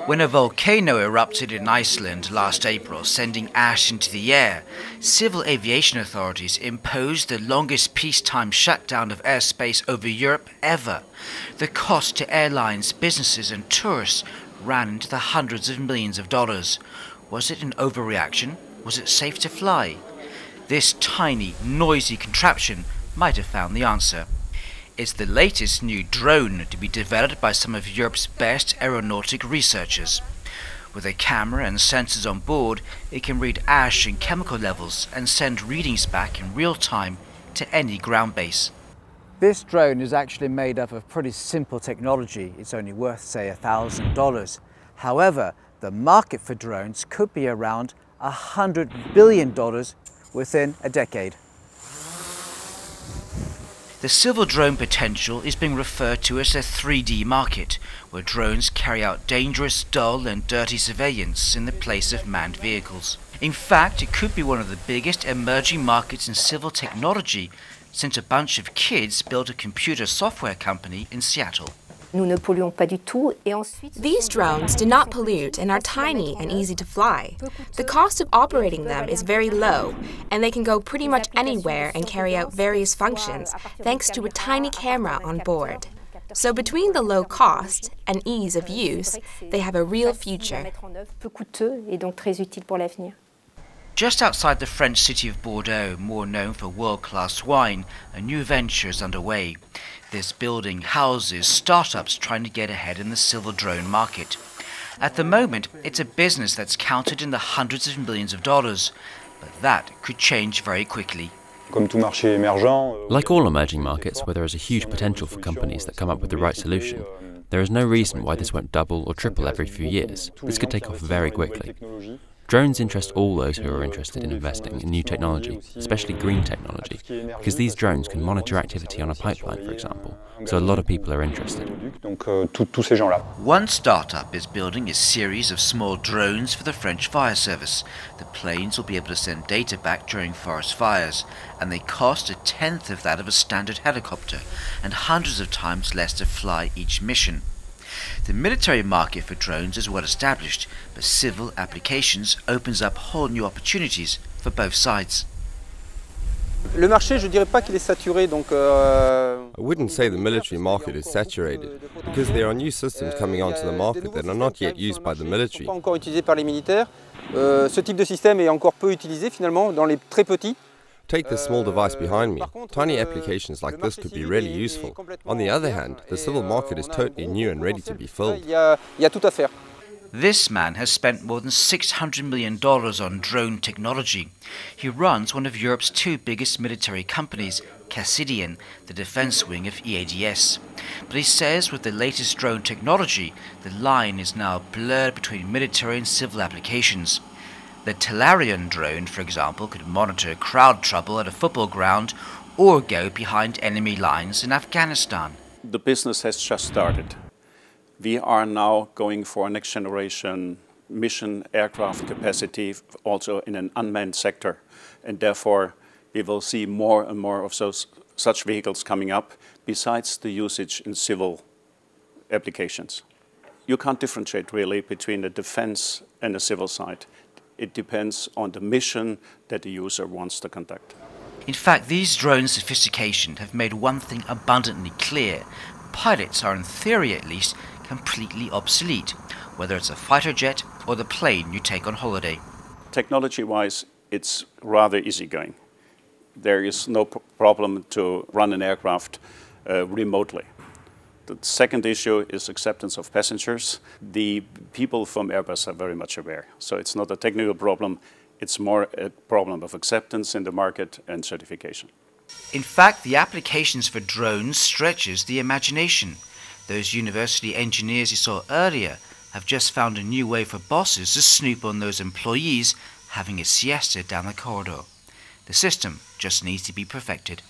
When a volcano erupted in Iceland last April, sending ash into the air, civil aviation authorities imposed the longest peacetime shutdown of airspace over Europe ever. The cost to airlines, businesses and tourists ran into the hundreds of millions of dollars. Was it an overreaction? Was it safe to fly? This tiny, noisy contraption might have found the answer. It's the latest new drone to be developed by some of Europe's best aeronautic researchers. With a camera and sensors on board, it can read ash and chemical levels and send readings back in real time to any ground base. This drone is actually made up of pretty simple technology. It's only worth, say, $1,000. However, the market for drones could be around $100 billion within a decade. The civil drone potential is being referred to as a 3D market, where drones carry out dangerous, dull and dirty surveillance in the place of manned vehicles. In fact, it could be one of the biggest emerging markets in civil technology since a bunch of kids built a computer software company in Seattle. These drones do not pollute and are tiny and easy to fly. The cost of operating them is very low, and they can go pretty much anywhere and carry out various functions thanks to a tiny camera on board. So between the low cost and ease of use, they have a real future. Just outside the French city of Bordeaux, more known for world-class wine, a new venture is underway. This building houses startups trying to get ahead in the civil drone market. At the moment, it's a business that's counted in the hundreds of millions of dollars, but that could change very quickly. Like all emerging markets where there is a huge potential for companies that come up with the right solution, there is no reason why this won't double or triple every few years. This could take off very quickly. Drones interest all those who are interested in investing in new technology, especially green technology, because these drones can monitor activity on a pipeline, for example, so a lot of people are interested. One startup is building a series of small drones for the French fire service. The planes will be able to send data back during forest fires, and they cost a tenth of that of a standard helicopter, and hundreds of times less to fly each mission. The military market for drones is well established, but civil applications opens up whole new opportunities for both sides. I wouldn't say the military market is saturated, because there are new systems coming onto the market that are not yet used by the military. Ce type de système est encore peu utilisé finalement dans les très petits. Take this small device behind me. Tiny applications like this could be really useful. On the other hand, the civil market is totally new and ready to be filled. Il y a tout à faire. This man has spent more than $600 million on drone technology. He runs one of Europe's two biggest military companies, Cassidian, the defense wing of EADS. But he says with the latest drone technology, the line is now blurred between military and civil applications. The Telarian drone, for example, could monitor crowd trouble at a football ground or go behind enemy lines in Afghanistan. The business has just started. We are now going for next generation mission aircraft capacity also in an unmanned sector, and therefore we will see more and more of such vehicles coming up besides the usage in civil applications. You can't differentiate really between the defense and the civil side. It depends on the mission that the user wants to conduct. In fact, these drone sophistication have made one thing abundantly clear. Pilots are, in theory at least, completely obsolete, whether it's a fighter jet or the plane you take on holiday. Technology-wise, it's rather easygoing. There is no problem to run an aircraft remotely. The second issue is acceptance of passengers. The people from Airbus are very much aware. So it's not a technical problem, it's more a problem of acceptance in the market and certification. In fact, the applications for drones stretches the imagination. Those university engineers you saw earlier have just found a new way for bosses to snoop on those employees having a siesta down the corridor. The system just needs to be perfected.